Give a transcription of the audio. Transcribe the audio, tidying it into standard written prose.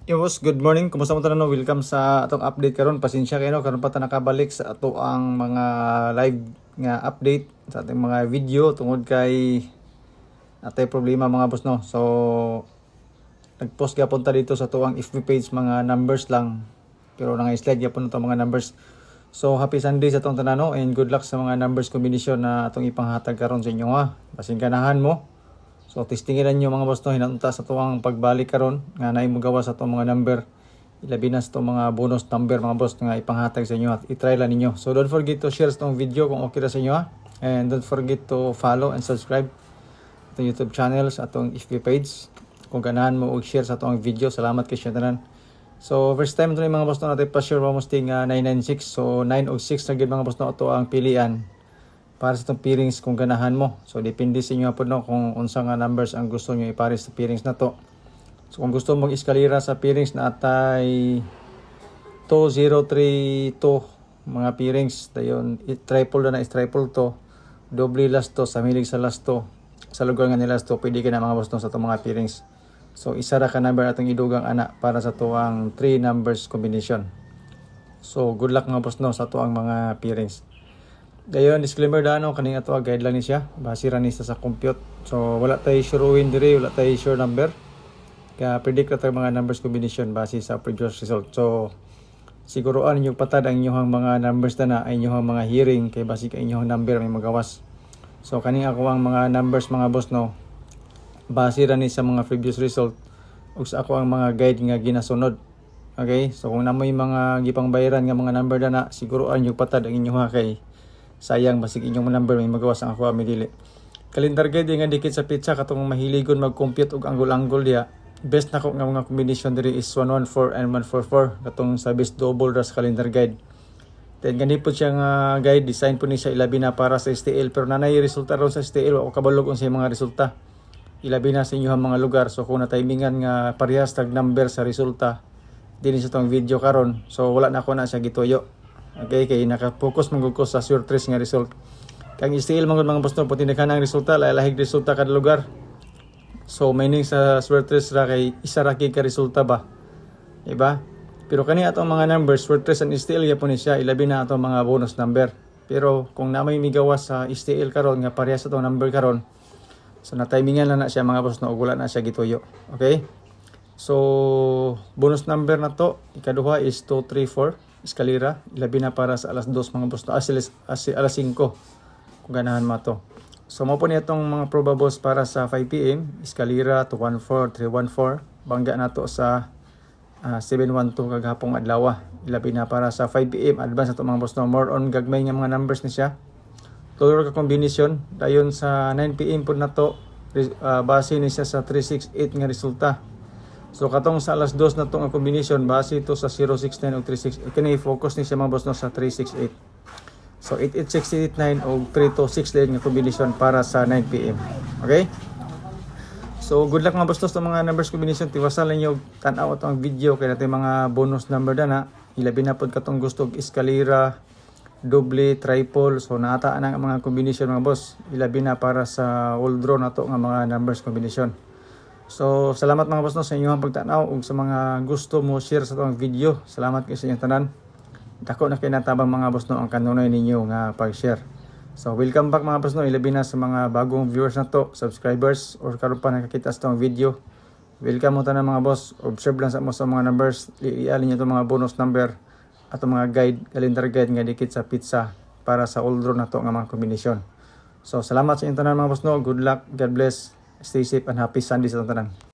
Yo boss, good morning. Kumusta mo tanan? Welcome sa atong update karon. Pasensya kayo karon pa ta nakabalik sa ato ang mga live nga update sa ating mga video tungod kay natay problema mga boss no. So nag-post gyapon ta dito sa tuang FB page mga numbers lang. Pero nanga-slide gyapon to mga numbers. So happy Sunday sa atong tanan no, and good luck sa mga numbers combination na atong ipanghatag karon sa inyo ha. Basin ganahan mo. So testinginan nyo mga boss no, hinanunta sa tuwang pagbalik karon nga naay mo gawa sa tuwang mga number. Ilabi na sa tuwang mga bonus number mga boss nga ipanghatag sa inyo at itry lang ninyo. So don't forget to share sa video kung okay ra sa inyo ha. And don't forget to follow and subscribe sa YouTube channel sa atong FB page. Kung ganahan mo og share sa atong video, salamat kay tanan. So first time ito mga boss no natin pa-share almost 996. So 9 og 6 na gid mga boss no ato ang pilian para sa itong pairings kung ganahan mo. So depende sa inyo po no kung unsa nga numbers ang gusto nyo ipares sa pairings na to. So kung gusto mong eskalera sa pairings na atay 2032 mga pairings, dayon triple na is triple to, doble last to, sa milig sa last to, sa lugar nga nila last to, pwede ka na mga boss no sa itong mga pairings. So isa ra ka number atong idugang ana para sa tuang 3 numbers combination. So good luck mga boss no sa tuang mga pairings. Dayon disclaimer dano kaning ato guide lang ni siya, base ra ni sa compute. So wala tay sure win diri, wala tay sure number. Kaya predict ra tay mga numbers combination base sa previous result. So siguroan niyo patad ang inyong mga numbers na ay inyong mga hearing kay base kay inyong number may magawas. So kaning ako ang mga numbers mga boss no, base ra ni sa mga previous result ug sa ako ang mga guide nga ginasunod. Okay? So kung namoy mga gipang bayaran nga mga number na siguroan niyo patad ang inyong kay sayang basig inyong number may magawas ang ako midili. Calendar guide nga dikit sa pizza katong mahiligon mag-compute og angle-angle diya. Best na ko nga mga combination diri is 114 and 144 katong sa best double ras calendar guide. Then gani po siya nga guide design po ni siya ilabi na para sa STL pero nanay resulta ron sa STL o kabalog unsay mga resulta. Ilabi na sa inyo ang mga lugar. So kung na-timingan nga parehas tag number sa resulta dinhi sa tong video karon, so wala na ako na siya gituyo. Okay, kay naka-focus man ko sa sure trace nga result. Kang STL man mga boss no, pati nagkanang resulta, lahig resulta kada lugar. So meaning sa sure trace ra kay isa ra kay ka resulta ba. Diba? Pero kani atong mga numbers, sure trace and STL yapon ni siya, ilabi na atong mga bonus number. Pero kung namay migawas sa STL karon nga parehas atong number karon, so na-timingan lang na siya mga boss no, wala na siya gituyo. Okay? So bonus number na to, ikaduha is 234. Eskalera, ilabi na para sa alas 2 mga boss no, alas 5 kung ganahan mo to. So mo po niya itong mga probables para sa 5 PM, eskalera 214, 314, bangga na to sa 712 kaghapong adlaw. Ilabi na para sa 5 PM, advance na to mga boss no, more on gagmay nga mga numbers ni siya. Tulo ka combination, dayon sa 9 PM po na to, base ni siya sa 368 nga resulta. So katong sa alas 2 na tong combination base ito sa 069 o 368. Kani focus ni siya mga boss no sa 368. So 88689 o 326 din nga combination para sa 9 PM. Okay? So good luck mga boss no sa mga numbers combination. Tiwasan lang niyo tan-aw atong video kay natin mga bonus number na ilabi na pod katong gusto og eskalera, double, triple. So naata na ang mga combination mga boss. Ilabi na para sa all draw na to nga mga numbers combination. So salamat mga boss no sa inyong pagtanaw ug sa mga gusto mo share sa itong video. Salamat kayo sa inyong tanan. Dako na kinatabang mga boss no ang kanunay ninyo nga pag-share. So welcome back mga boss no, ilabi na sa mga bagong viewers na to, subscribers or karon pa nakakita sa itong video. Welcome mo tanan mga boss. Observe lang sa mo sa mga numbers, ialin niyo itong mga bonus number at mga guide, calendar guide nga dikit sa pizza para sa all draw na to nga mga combination. So salamat sa inyong tanan mga boss no. Good luck, God bless. Stay safe and happy Sunday sa tanan.